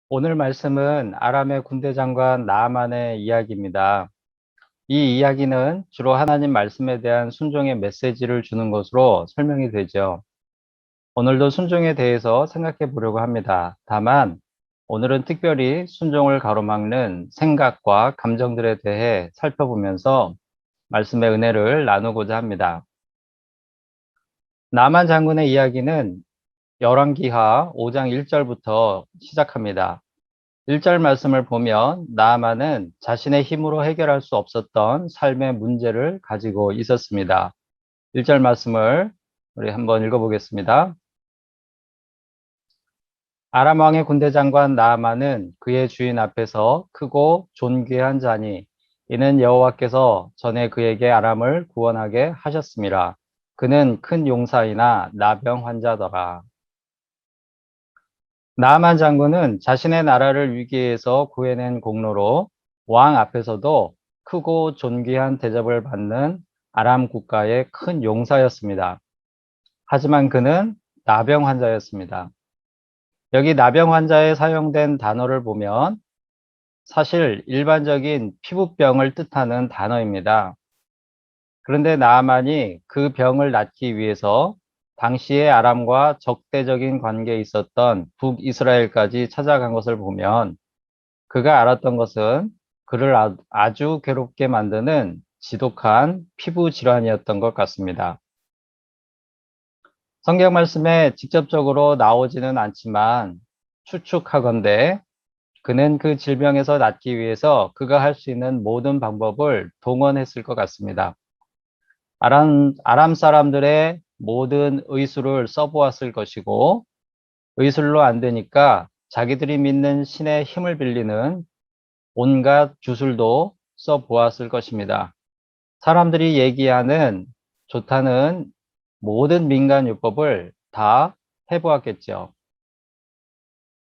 오늘 말씀은 아람의 군대 장관 나아만의 이야기입니다. 이 이야기는 주로 하나님 말씀에 대한 순종의 메시지를 주는 것으로 설명이 되죠. 오늘도 순종에 대해서 생각해 보려고 합니다. 다만 오늘은 특별히 순종을 가로막는 생각과 감정들에 대해 살펴보면서 말씀의 은혜를 나누고자 합니다. 나만 장군의 이야기는 열왕기하 5장 1절부터 시작합니다. 1절 말씀을 보면 나아만은 자신의 힘으로 해결할 수 없었던 삶의 문제를 가지고 있었습니다. 1절 말씀을 우리 한번 읽어보겠습니다. 아람 왕의 군대 장관 나아만은 그의 주인 앞에서 크고 존귀한 자니 이는 여호와께서 전에 그에게 아람을 구원하게 하셨습니다. 그는 큰 용사이나 나병 환자더라. 나아만 장군은 자신의 나라를 위기에서 구해낸 공로로 왕 앞에서도 크고 존귀한 대접을 받는 아람 국가의 큰 용사였습니다. 하지만 그는 나병 환자였습니다. 여기 나병 환자에 사용된 단어를 보면 사실 일반적인 피부병을 뜻하는 단어입니다. 그런데 나아만이 그 병을 낫기 위해서 당시의 아람과 적대적인 관계에 있었던 북이스라엘까지 찾아간 것을 보면 그가 알았던 것은 그를 아주 괴롭게 만드는 지독한 피부 질환이었던 것 같습니다. 성경 말씀에 직접적으로 나오지는 않지만 추측하건대 그는 그 질병에서 낫기 위해서 그가 할 수 있는 모든 방법을 동원했을 것 같습니다. 아람 사람들의 모든 의술을 써보았을 것이고 의술로 안 되니까 자기들이 믿는 신의 힘을 빌리는 온갖 주술도 써보았을 것입니다. 사람들이 얘기하는 좋다는 모든 민간요법을 다 해보았겠죠.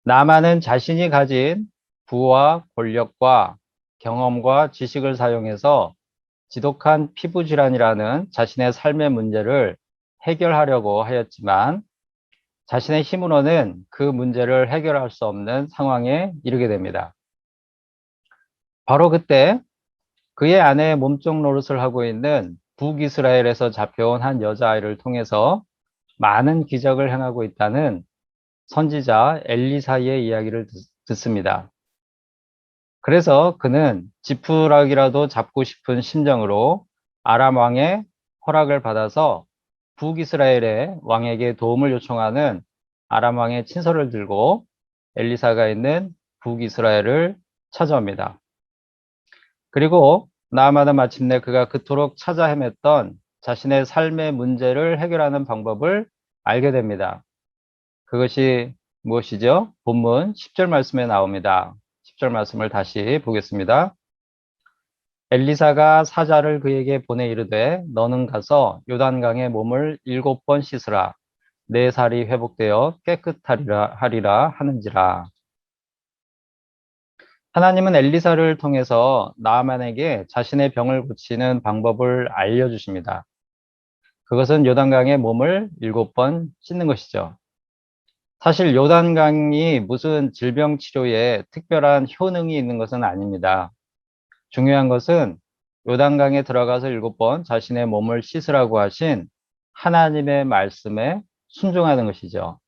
나만은 자신이 가진 부와 권력과 경험과 지식을 사용해서 지독한 피부 질환이라는 자신의 삶의 문제를 해결하려고 하였지만 자신의 힘으로는 그 문제를 해결할 수 없는 상황에 이르게 됩니다. 바로 그때 그의 아내의 몸종 노릇을 하고 있는 북이스라엘에서 잡혀온 한 여자아이를 통해서 많은 기적을 행하고 있다는 선지자 엘리사의 이야기를 듣습니다. 그래서 그는 지푸라기라도 잡고 싶은 심정으로 아람 왕의 허락을 받아서 북이스라엘의 왕에게 도움을 요청하는 아람 왕의 친서를 들고 엘리사가 있는 북이스라엘을 찾아옵니다. 그리고 나아만은 마침내 그가 그토록 찾아 헤맸던 자신의 삶의 문제를 해결하는 방법을 알게 됩니다. 그것이 무엇이죠? 본문 10절 말씀에 나옵니다. 10절 말씀을 다시 보겠습니다. 엘리사가 사자를 그에게 보내 이르되 너는 가서 요단강에 몸을 7번 씻으라. 내 살이 회복되어 깨끗하리라 하리라 하는지라. 하나님은 엘리사를 통해서 나아만에게 자신의 병을 고치는 방법을 알려주십니다. 그것은 요단강에 몸을 7번 씻는 것이죠. 사실 요단강이 무슨 질병 치료에 특별한 효능이 있는 것은 아닙니다. 중요한 것은 요단강에 들어가서 7번 자신의 몸을 씻으라고 하신 하나님의 말씀에 순종하는 것이죠.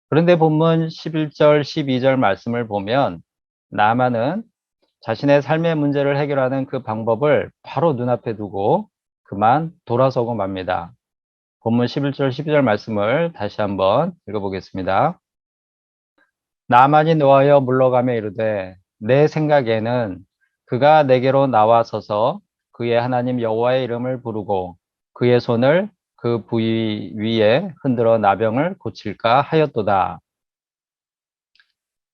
그런데 본문 11절, 12절 말씀을 보면 나아만은 자신의 삶의 문제를 해결하는 그 방법을 바로 눈앞에 두고 그만 돌아서고 맙니다. 본문 11절, 12절 말씀을 다시 한번 읽어보겠습니다. 나만이 노하여 물러가며 이르되 내 생각에는 그가 내게로 나와서서 그의 하나님 여호와의 이름을 부르고 그의 손을 그 부위 위에 흔들어 나병을 고칠까 하였도다.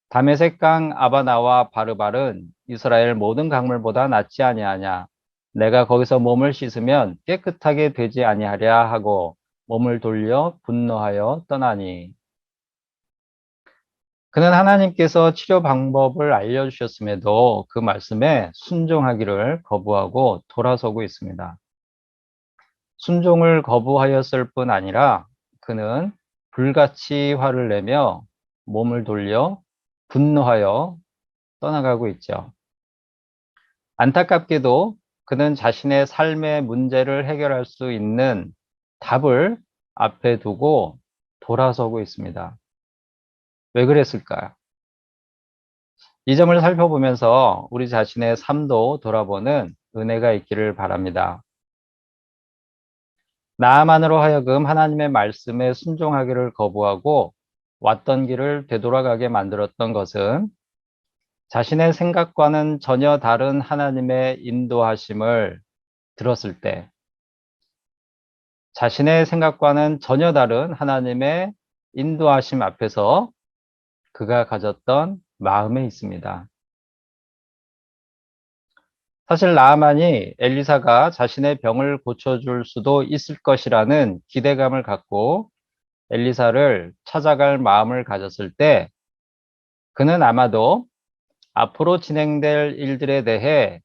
다메섹 강 아바나와 바르발은 이스라엘 모든 강물보다 낫지 아니하냐. 내가 거기서 몸을 씻으면 깨끗하게 되지 아니하랴 하고 몸을 돌려 분노하여 떠나니. 그는 하나님께서 치료 방법을 알려주셨음에도 그 말씀에 순종하기를 거부하고 돌아서고 있습니다. 순종을 거부하였을 뿐 아니라 그는 불같이 화를 내며 몸을 돌려 분노하여 떠나가고 있죠. 안타깝게도 그는 자신의 삶의 문제를 해결할 수 있는 답을 앞에 두고 돌아서고 있습니다. 왜 그랬을까요? 이 점을 살펴보면서 우리 자신의 삶도 돌아보는 은혜가 있기를 바랍니다. 나아만으로 하여금 하나님의 말씀에 순종하기를 거부하고 왔던 길을 되돌아가게 만들었던 것은 자신의 생각과는 전혀 다른 하나님의 인도하심을 들었을 때, 자신의 생각과는 전혀 다른 하나님의 인도하심 앞에서 그가 가졌던 마음에 있습니다. 사실 나아만이 엘리사가 자신의 병을 고쳐줄 수도 있을 것이라는 기대감을 갖고 엘리사를 찾아갈 마음을 가졌을 때 그는 아마도 앞으로 진행될 일들에 대해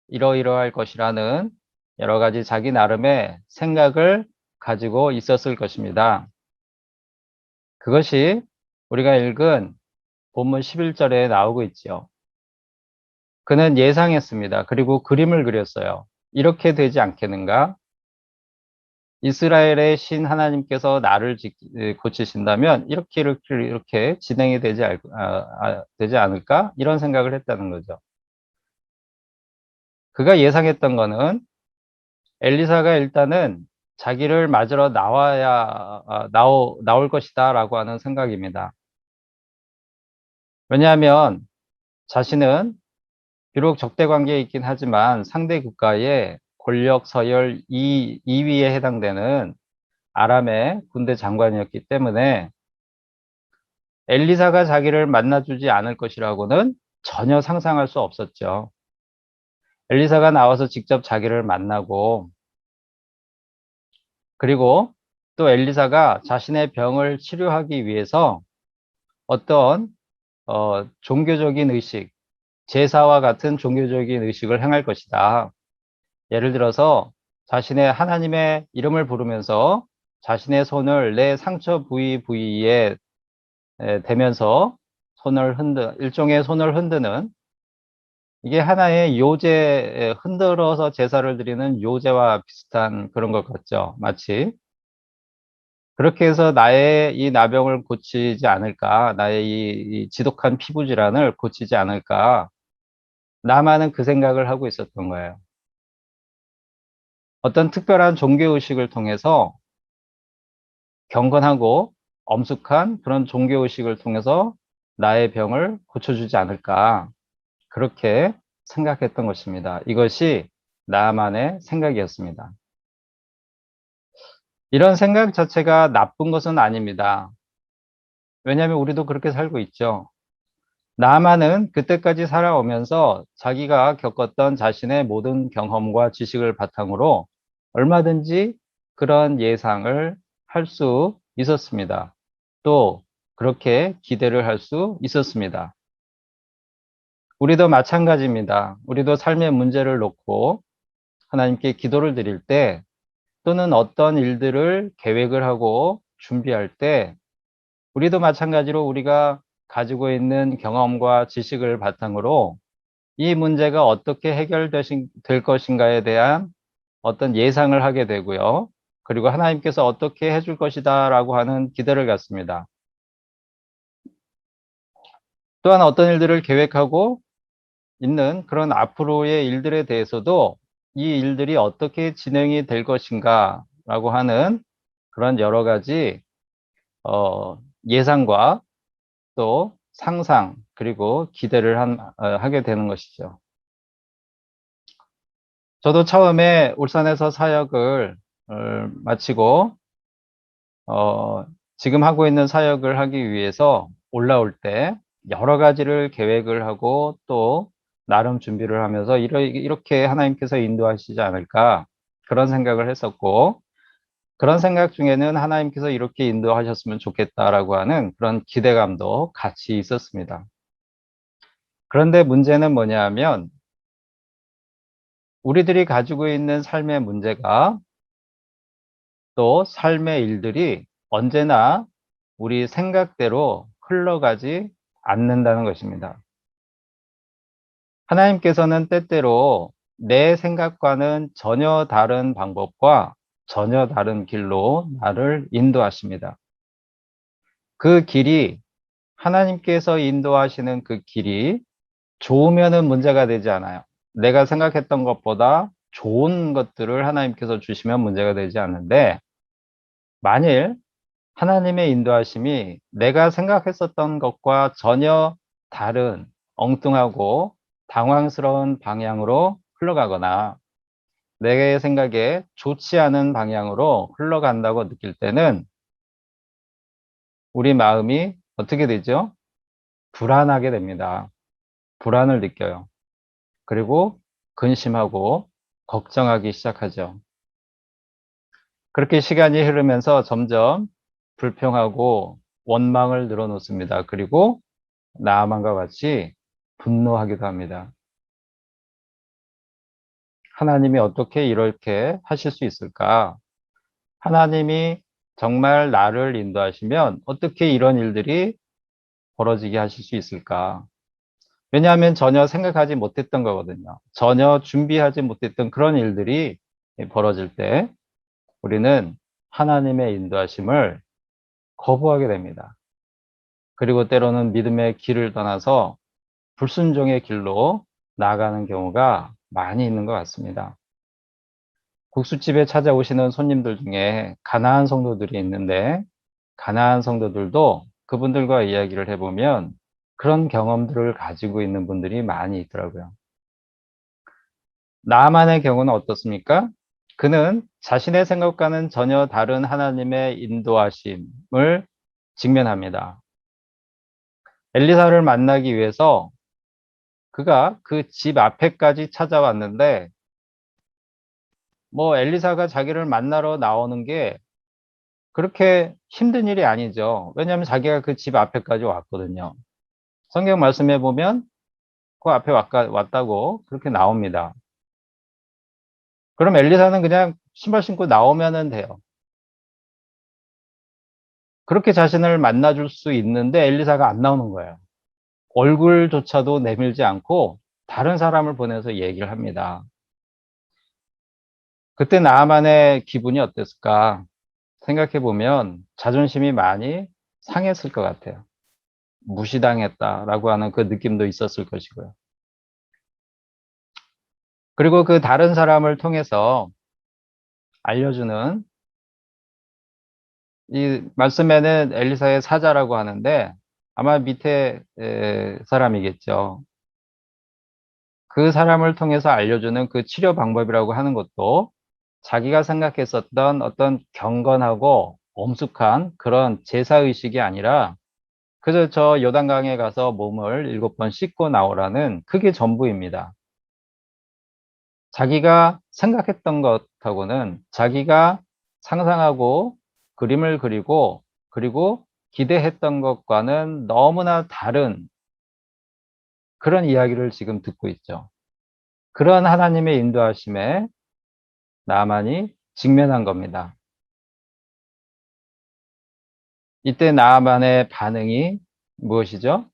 이러이러할 것이라는 여러 가지 자기 나름의 생각을 가지고 있었을 것입니다. 그것이 우리가 읽은 본문 11절에 나오고 있죠. 그는 예상했습니다. 그리고 그림을 그렸어요. 이렇게 되지 않겠는가? 이스라엘의 신 하나님께서 나를 고치신다면 이렇게 진행이 되지 않을까? 이런 생각을 했다는 거죠. 그가 예상했던 거는 엘리사가 일단은 자기를 맞으러 나올 것이다 라고 하는 생각입니다. 왜냐하면 자신은 비록 적대 관계에 있긴 하지만 상대 국가의 권력 서열 2위에 해당되는 아람의 군대 장관이었기 때문에 엘리사가 자기를 만나주지 않을 것이라고는 전혀 상상할 수 없었죠. 엘리사가 나와서 직접 자기를 만나고 그리고 또 엘리사가 자신의 병을 치료하기 위해서 어떤 종교적인 의식, 제사와 같은 종교적인 의식을 행할 것이다. 예를 들어서 자신의 하나님의 이름을 부르면서 자신의 손을 내 상처 부위에 대면서 일종의 손을 흔드는 이게 하나의 흔들어서 제사를 드리는 요제와 비슷한 그런 것 같죠. 마치 그렇게 해서 나의 이 나병을 고치지 않을까, 나의 이 지독한 피부 질환을 고치지 않을까, 나만은 그 생각을 하고 있었던 거예요. 어떤 특별한 종교의식을 통해서 경건하고 엄숙한 그런 종교의식을 통해서 나의 병을 고쳐주지 않을까, 그렇게 생각했던 것입니다. 이것이 나만의 생각이었습니다. 이런 생각 자체가 나쁜 것은 아닙니다. 왜냐하면 우리도 그렇게 살고 있죠. 나만은 그때까지 살아오면서 자기가 겪었던 자신의 모든 경험과 지식을 바탕으로 얼마든지 그런 예상을 할 수 있었습니다. 또 그렇게 기대를 할 수 있었습니다. 우리도 마찬가지입니다. 우리도 삶의 문제를 놓고 하나님께 기도를 드릴 때 또는 어떤 일들을 계획을 하고 준비할 때 우리도 마찬가지로 우리가 가지고 있는 경험과 지식을 바탕으로 이 문제가 어떻게 될 것인가에 대한 어떤 예상을 하게 되고요. 그리고 하나님께서 어떻게 해줄 것이다 라고 하는 기대를 갖습니다. 또한 어떤 일들을 계획하고 있는 그런 앞으로의 일들에 대해서도 이 일들이 어떻게 진행이 될 것인가 라고 하는 그런 여러 가지 예상과 또 상상 그리고 기대를 하게 되는 것이죠. 저도 처음에 울산에서 사역을 마치고 지금 하고 있는 사역을 하기 위해서 올라올 때 여러 가지를 계획을 하고 또 나름 준비를 하면서 이렇게 하나님께서 인도하시지 않을까 그런 생각을 했었고 그런 생각 중에는 하나님께서 이렇게 인도하셨으면 좋겠다라고 하는 그런 기대감도 같이 있었습니다. 그런데 문제는 뭐냐 하면 우리들이 가지고 있는 삶의 문제가 또 삶의 일들이 언제나 우리 생각대로 흘러가지 않는다는 것입니다. 하나님께서는 때때로 내 생각과는 전혀 다른 방법과 전혀 다른 길로 나를 인도하십니다. 그 길이, 하나님께서 인도하시는 그 길이 좋으면은 문제가 되지 않아요. 내가 생각했던 것보다 좋은 것들을 하나님께서 주시면 문제가 되지 않는데, 만일 하나님의 인도하심이 내가 생각했었던 것과 전혀 다른 엉뚱하고 당황스러운 방향으로 흘러가거나 내 생각에 좋지 않은 방향으로 흘러간다고 느낄 때는 우리 마음이 어떻게 되죠? 불안하게 됩니다. 불안을 느껴요. 그리고 근심하고 걱정하기 시작하죠. 그렇게 시간이 흐르면서 점점 불평하고 원망을 늘어놓습니다. 그리고 나아만과 같이 분노하기도 합니다. 하나님이 어떻게 이렇게 하실 수 있을까? 하나님이 정말 나를 인도하시면 어떻게 이런 일들이 벌어지게 하실 수 있을까? 왜냐하면 전혀 생각하지 못했던 거거든요. 전혀 준비하지 못했던 그런 일들이 벌어질 때 우리는 하나님의 인도하심을 거부하게 됩니다. 그리고 때로는 믿음의 길을 떠나서 불순종의 길로 나아가는 경우가 많이 있는 것 같습니다. 국수집에 찾아오시는 손님들 중에 가나안 성도들이 있는데 가나안 성도들도 그분들과 이야기를 해보면 그런 경험들을 가지고 있는 분들이 많이 있더라고요. 나아만의 경우는 어떻습니까? 그는 자신의 생각과는 전혀 다른 하나님의 인도하심을 직면합니다. 엘리사를 만나기 위해서 그가 그 집 앞에까지 찾아왔는데 뭐 엘리사가 자기를 만나러 나오는 게 그렇게 힘든 일이 아니죠. 왜냐하면 자기가 그 집 앞에까지 왔거든요. 성경 말씀해 보면 그 앞에 왔다고 그렇게 나옵니다. 그럼 엘리사는 그냥 신발 신고 나오면 돼요. 그렇게 자신을 만나줄 수 있는데 엘리사가 안 나오는 거예요. 얼굴조차도 내밀지 않고 다른 사람을 보내서 얘기를 합니다. 그때 나아만의 기분이 어땠을까 생각해 보면 자존심이 많이 상했을 것 같아요. 무시당했다라고 하는 그 느낌도 있었을 것이고요. 그리고 그 다른 사람을 통해서 알려주는 이 말씀에는 엘리사의 사자라고 하는데 아마 밑에 사람이겠죠. 그 사람을 통해서 알려주는 그 치료 방법이라고 하는 것도 자기가 생각했었던 어떤 경건하고 엄숙한 그런 제사의식이 아니라 그저 저 요단강에 가서 몸을 7번 씻고 나오라는 그게 전부입니다. 자기가 생각했던 것하고는 자기가 상상하고 그림을 그리고 그리고 기대했던 것과는 너무나 다른 그런 이야기를 지금 듣고 있죠. 그런 하나님의 인도하심에 나만이 직면한 겁니다. 이때 나만의 반응이 무엇이죠?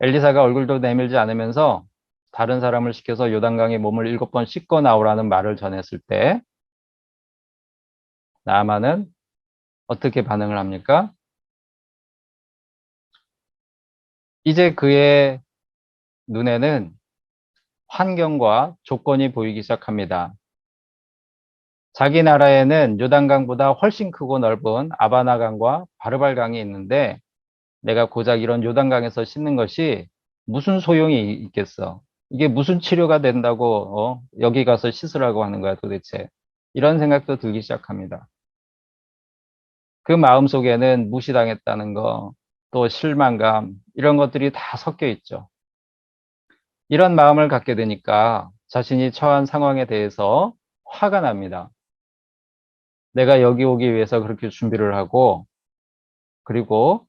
엘리사가 얼굴도 내밀지 않으면서 다른 사람을 시켜서 요단강에 몸을 7번 씻고 나오라는 말을 전했을 때 나만은 어떻게 반응을 합니까? 이제 그의 눈에는 환경과 조건이 보이기 시작합니다. 자기 나라에는 요단강보다 훨씬 크고 넓은 아바나강과 바르발강이 있는데 내가 고작 이런 요단강에서 씻는 것이 무슨 소용이 있겠어? 이게 무슨 치료가 된다고 여기 가서 씻으라고 하는 거야 도대체. 이런 생각도 들기 시작합니다. 그 마음속에는 무시당했다는 거, 또 실망감 이런 것들이 다 섞여 있죠. 이런 마음을 갖게 되니까 자신이 처한 상황에 대해서 화가 납니다. 내가 여기 오기 위해서 그렇게 준비를 하고 그리고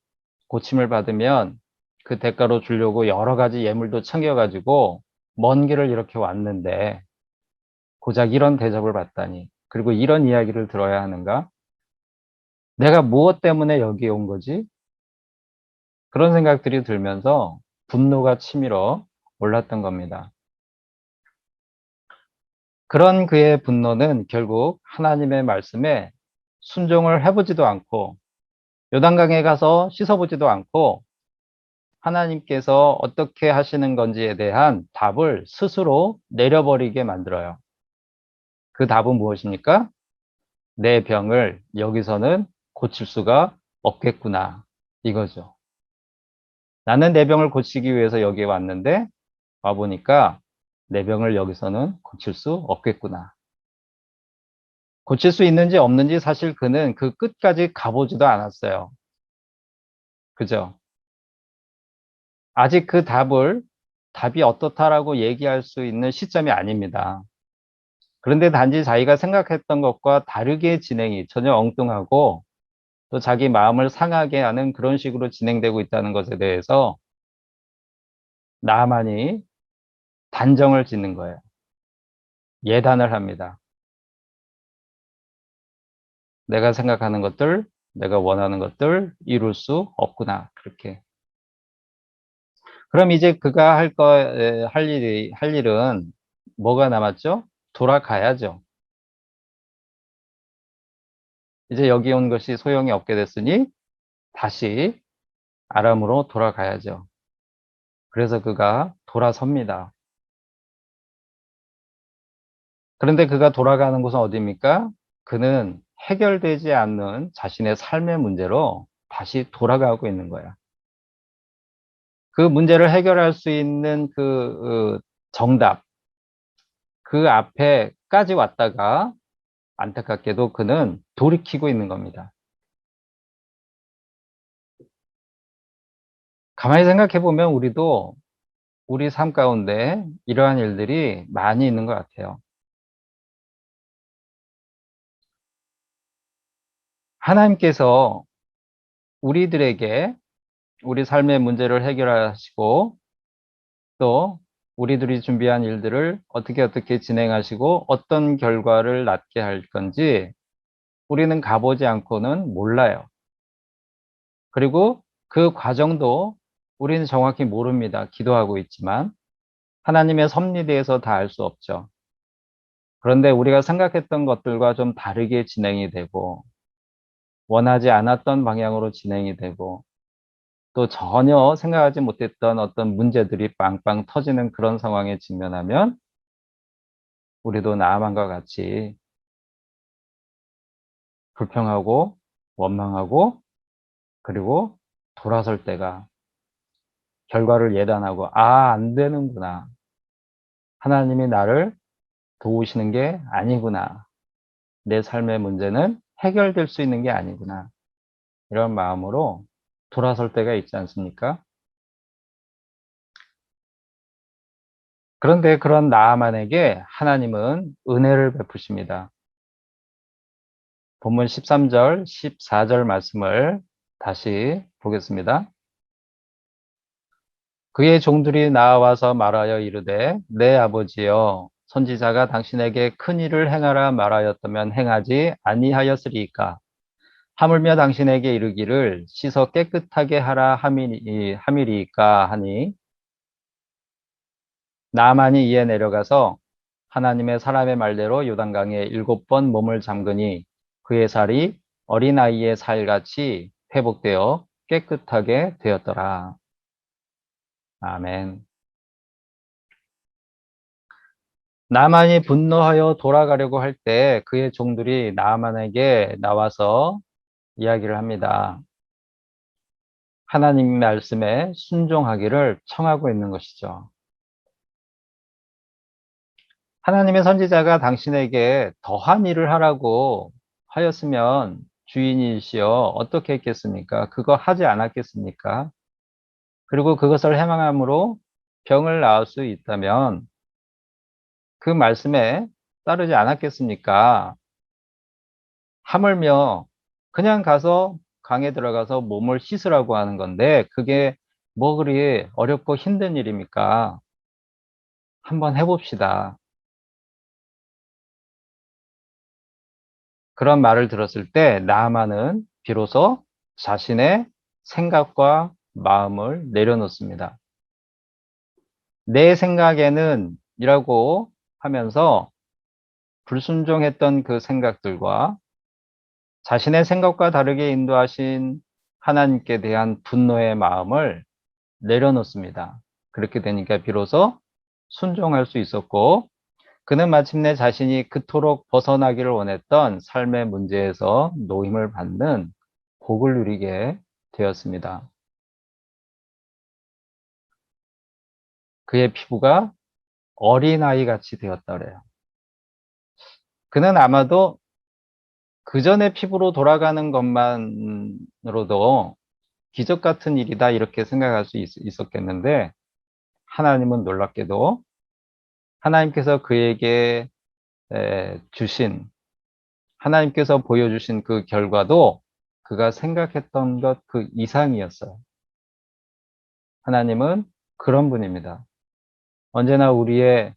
고침을 받으면 그 대가로 주려고 여러 가지 예물도 챙겨가지고 먼 길을 이렇게 왔는데 고작 이런 대접을 받다니 그리고 이런 이야기를 들어야 하는가? 내가 무엇 때문에 여기 온 거지? 그런 생각들이 들면서 분노가 치밀어 올랐던 겁니다. 그런 그의 분노는 결국 하나님의 말씀에 순종을 해보지도 않고 요단강에 가서 씻어보지도 않고 하나님께서 어떻게 하시는 건지에 대한 답을 스스로 내려버리게 만들어요. 그 답은 무엇입니까? 내 병을 여기서는 고칠 수가 없겠구나. 이거죠. 나는 내 병을 고치기 위해서 여기에 왔는데 와보니까 내 병을 여기서는 고칠 수 없겠구나. 고칠 수 있는지 없는지 사실 그는 그 끝까지 가보지도 않았어요. 그죠? 아직 그 답이 어떻다라고 얘기할 수 있는 시점이 아닙니다. 그런데 단지 자기가 생각했던 것과 다르게 진행이 전혀 엉뚱하고 또 자기 마음을 상하게 하는 그런 식으로 진행되고 있다는 것에 대해서 나만이 단정을 짓는 거예요. 예단을 합니다. 내가 생각하는 것들, 내가 원하는 것들 이룰 수 없구나. 그렇게. 그럼 이제 그가 할 일은 뭐가 남았죠? 돌아가야죠. 이제 여기 온 것이 소용이 없게 됐으니 다시 아람으로 돌아가야죠. 그래서 그가 돌아섭니다. 그런데 그가 돌아가는 곳은 어디입니까? 그는 해결되지 않는 자신의 삶의 문제로 다시 돌아가고 있는 거야. 그 문제를 해결할 수 있는 정답, 그 앞에까지 왔다가 안타깝게도 그는 돌이키고 있는 겁니다. 가만히 생각해 보면 우리도 우리 삶 가운데 이러한 일들이 많이 있는 것 같아요. 하나님께서 우리들에게 우리 삶의 문제를 해결하시고 또 우리들이 준비한 일들을 어떻게 진행하시고 어떤 결과를 낳게 할 건지 우리는 가보지 않고는 몰라요. 그리고 그 과정도 우리는 정확히 모릅니다. 기도하고 있지만 하나님의 섭리에 대해서 다 알 수 없죠. 그런데 우리가 생각했던 것들과 좀 다르게 진행이 되고 원하지 않았던 방향으로 진행이 되고 또 전혀 생각하지 못했던 어떤 문제들이 빵빵 터지는 그런 상황에 직면하면 우리도 나아만과 같이 불평하고 원망하고 그리고 돌아설 때가 결과를 예단하고 안 되는구나. 하나님이 나를 도우시는 게 아니구나. 내 삶의 문제는 해결될 수 있는 게 아니구나. 이런 마음으로 돌아설 때가 있지 않습니까? 그런데 그런 나아만에게 하나님은 은혜를 베푸십니다. 본문 13절, 14절 말씀을 다시 보겠습니다. 그의 종들이 나와서 말하여 이르되 내 아버지여 선지자가 당신에게 큰 일을 행하라 말하였다면 행하지 아니하였으리이까 하물며 당신에게 이르기를 씻어 깨끗하게 하라 함이리이까 하니 나만이 이에 내려가서 하나님의 사람의 말대로 요단강에 7번 몸을 잠그니 그의 살이 어린아이의 살같이 회복되어 깨끗하게 되었더라. 아멘. 나만이 분노하여 돌아가려고 할 때 그의 종들이 나만에게 나와서 이야기를 합니다. 하나님 말씀에 순종하기를 청하고 있는 것이죠. 하나님의 선지자가 당신에게 더한 일을 하라고 하였으면 주인이시여 어떻게 했겠습니까? 그거 하지 않았겠습니까? 그리고 그것을 행함으로 병을 나을 수 있다면 그 말씀에 따르지 않았겠습니까? 하물며 그냥 가서 강에 들어가서 몸을 씻으라고 하는 건데 그게 뭐 그리 어렵고 힘든 일입니까? 한번 해봅시다. 그런 말을 들었을 때 나아만은 비로소 자신의 생각과 마음을 내려놓습니다. 내 생각에는 이라고 하면서 불순종했던 그 생각들과 자신의 생각과 다르게 인도하신 하나님께 대한 분노의 마음을 내려놓습니다. 그렇게 되니까 비로소 순종할 수 있었고, 그는 마침내 자신이 그토록 벗어나기를 원했던 삶의 문제에서 노임을 받는 복을 누리게 되었습니다. 그의 피부가 어린아이 같이 되었더래요. 그는 아마도 그 전에 피부로 돌아가는 것만으로도 기적 같은 일이다 이렇게 생각할 수 있었겠는데, 하나님은 놀랍게도 하나님께서 그에게 주신, 하나님께서 보여주신 그 결과도 그가 생각했던 것 그 이상이었어요. 하나님은 그런 분입니다. 언제나 우리의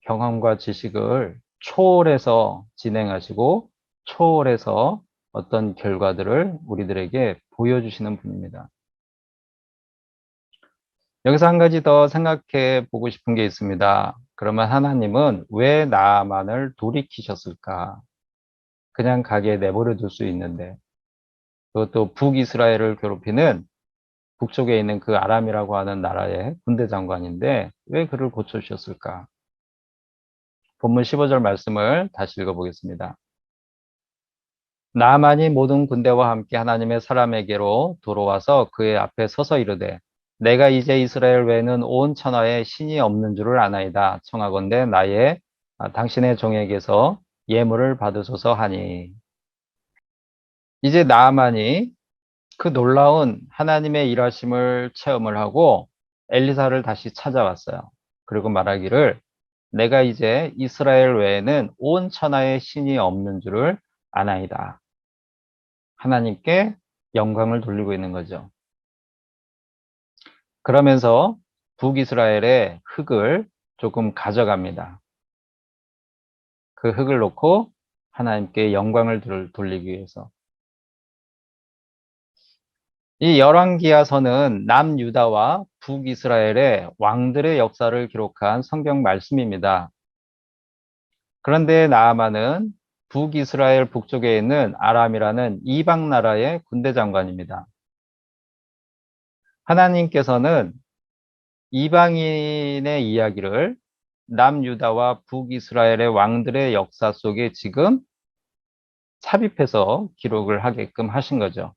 경험과 지식을 초월해서 진행하시고 초월해서 어떤 결과들을 우리들에게 보여주시는 분입니다. 여기서 한 가지 더 생각해 보고 싶은 게 있습니다. 그러면 하나님은 왜 나만을 돌이키셨을까? 그냥 가게 내버려 둘 수 있는데, 그것도 북이스라엘을 괴롭히는 북쪽에 있는 그 아람이라고 하는 나라의 군대 장관인데 왜 그를 고쳐주셨을까? 본문 15절 말씀을 다시 읽어보겠습니다. 나만이 모든 군대와 함께 하나님의 사람에게로 돌아와서 그의 앞에 서서 이르되 내가 이제 이스라엘 외에는 온 천하에 신이 없는 줄을 아나이다. 청하건대 나의 당신의 종에게서 예물을 받으소서 하니. 이제 나만이 그 놀라운 하나님의 일하심을 체험을 하고 엘리사를 다시 찾아왔어요. 그리고 말하기를 내가 이제 이스라엘 외에는 온 천하에 신이 없는 줄을 아나이다. 하나님께 영광을 돌리고 있는 거죠. 그러면서 북이스라엘의 흙을 조금 가져갑니다. 그 흙을 놓고 하나님께 영광을 돌리기 위해서. 이 열왕기하서는 남유다와 북이스라엘의 왕들의 역사를 기록한 성경 말씀입니다. 그런데 나아만은 북이스라엘 북쪽에 있는 아람이라는 이방 나라의 군대 장관입니다. 하나님께서는 이방인의 이야기를 남유다와 북이스라엘의 왕들의 역사 속에 지금 삽입해서 기록을 하게끔 하신 거죠.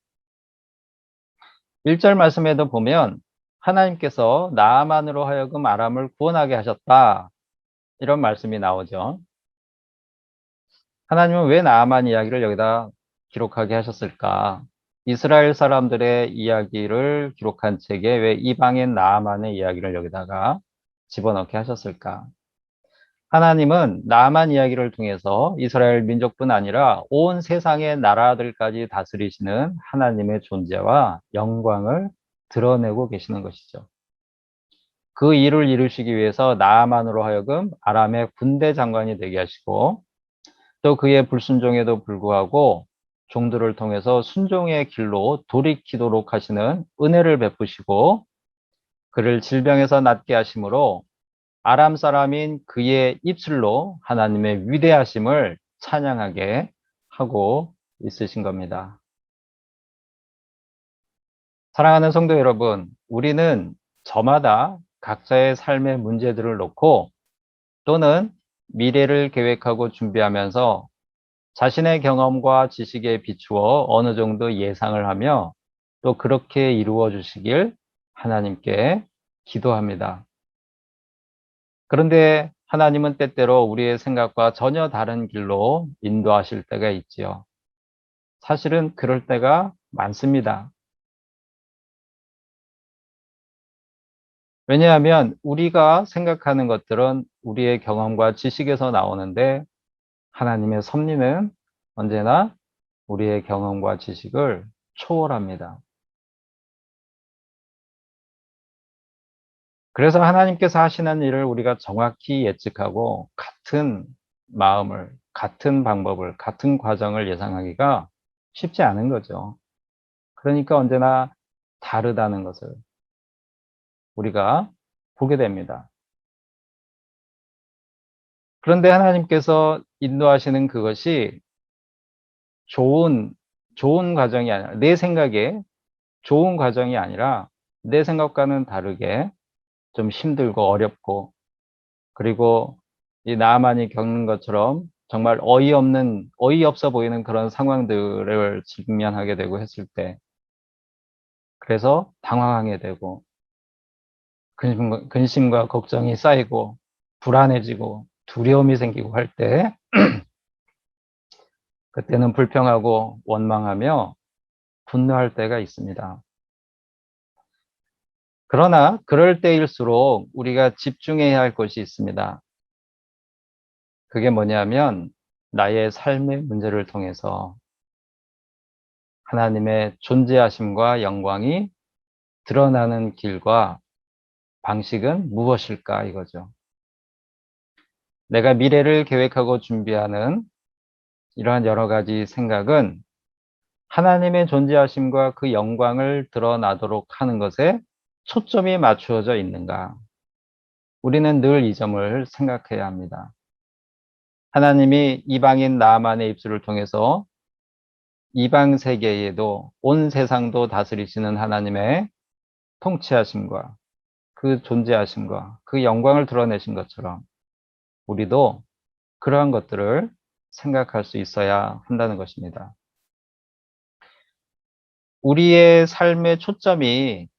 1절 말씀에도 보면 하나님께서 나아만으로 하여금 아람을 구원하게 하셨다. 이런 말씀이 나오죠. 하나님은 왜 나아만 이야기를 여기다 기록하게 하셨을까? 이스라엘 사람들의 이야기를 기록한 책에 왜 이방인 나아만의 이야기를 여기다가 집어넣게 하셨을까? 하나님은 나아만 이야기를 통해서 이스라엘 민족뿐 아니라 온 세상의 나라들까지 다스리시는 하나님의 존재와 영광을 드러내고 계시는 것이죠. 그 일을 이루시기 위해서 나아만으로 하여금 아람의 군대 장관이 되게 하시고 또 그의 불순종에도 불구하고 종들을 통해서 순종의 길로 돌이키도록 하시는 은혜를 베푸시고 그를 질병에서 낫게 하심으로 아람 사람인 그의 입술로 하나님의 위대하심을 찬양하게 하고 있으신 겁니다. 사랑하는 성도 여러분, 우리는 저마다 각자의 삶의 문제들을 놓고 또는 미래를 계획하고 준비하면서 자신의 경험과 지식에 비추어 어느 정도 예상을 하며 또 그렇게 이루어 주시길 하나님께 기도합니다. 그런데 하나님은 때때로 우리의 생각과 전혀 다른 길로 인도하실 때가 있지요. 사실은 그럴 때가 많습니다. 왜냐하면 우리가 생각하는 것들은 우리의 경험과 지식에서 나오는데 하나님의 섭리는 언제나 우리의 경험과 지식을 초월합니다. 그래서 하나님께서 하시는 일을 우리가 정확히 예측하고 같은 마음을, 같은 방법을, 같은 과정을 예상하기가 쉽지 않은 거죠. 그러니까 언제나 다르다는 것을 우리가 보게 됩니다. 그런데 하나님께서 인도하시는 그것이 좋은 과정이 아니라, 내 생각에 좋은 과정이 아니라 내 생각과는 다르게 좀 힘들고 어렵고, 그리고 이 나만이 겪는 것처럼 정말 어이없어 보이는 그런 상황들을 직면하게 되고 했을 때, 그래서 당황하게 되고, 근심과 걱정이 쌓이고, 불안해지고, 두려움이 생기고 할 때, 그때는 불평하고 원망하며 분노할 때가 있습니다. 그러나 그럴 때일수록 우리가 집중해야 할 것이 있습니다. 그게 뭐냐면 나의 삶의 문제를 통해서 하나님의 존재하심과 영광이 드러나는 길과 방식은 무엇일까 이거죠. 내가 미래를 계획하고 준비하는 이러한 여러 가지 생각은 하나님의 존재하심과 그 영광을 드러나도록 하는 것에 초점이 맞추어져 있는가? 우리는 늘 이 점을 생각해야 합니다. 하나님이 이방인 나아만의 입술을 통해서 이방 세계에도 온 세상도 다스리시는 하나님의 통치하심과 그 존재하심과 그 영광을 드러내신 것처럼 우리도 그러한 것들을 생각할 수 있어야 한다는 것입니다. 우리의 삶의 초점이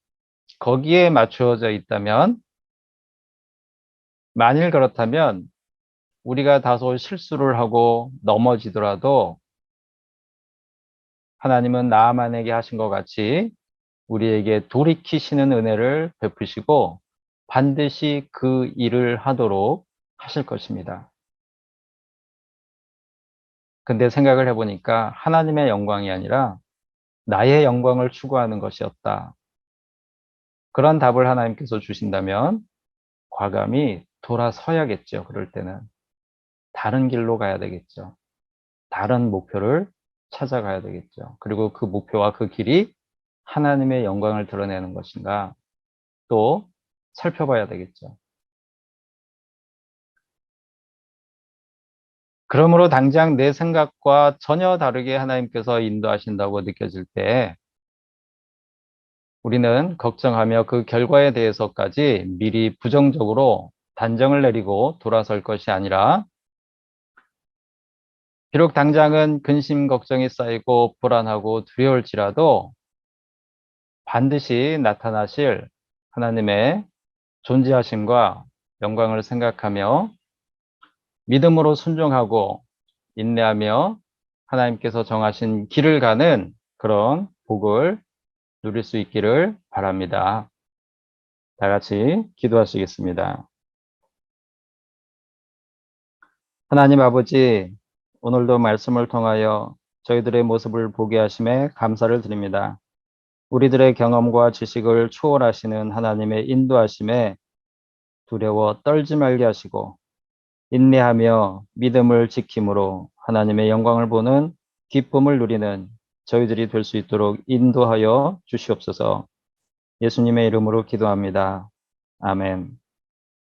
거기에 맞추어져 있다면, 만일 그렇다면 우리가 다소 실수를 하고 넘어지더라도 하나님은 나아만에게 하신 것 같이 우리에게 돌이키시는 은혜를 베푸시고 반드시 그 일을 하도록 하실 것입니다. 근데 생각을 해보니까 하나님의 영광이 아니라 나의 영광을 추구하는 것이었다. 그런 답을 하나님께서 주신다면 과감히 돌아서야겠죠. 그럴 때는 다른 길로 가야 되겠죠. 다른 목표를 찾아가야 되겠죠. 그리고 그 목표와 그 길이 하나님의 영광을 드러내는 것인가 또 살펴봐야 되겠죠. 그러므로 당장 내 생각과 전혀 다르게 하나님께서 인도하신다고 느껴질 때 우리는 걱정하며 그 결과에 대해서까지 미리 부정적으로 단정을 내리고 돌아설 것이 아니라, 비록 당장은 근심 걱정이 쌓이고 불안하고 두려울지라도 반드시 나타나실 하나님의 존재하심과 영광을 생각하며 믿음으로 순종하고 인내하며 하나님께서 정하신 길을 가는 그런 복을 누릴 수 있기를 바랍니다. 다 같이 기도하시겠습니다. 하나님 아버지, 오늘도 말씀을 통하여 저희들의 모습을 보게 하심에 감사를 드립니다. 우리들의 경험과 지식을 초월하시는 하나님의 인도하심에 두려워 떨지 말게 하시고 인내하며 믿음을 지킴으로 하나님의 영광을 보는 기쁨을 누리는 저희들이 될 수 있도록 인도하여 주시옵소서. 예수님의 이름으로 기도합니다. 아멘.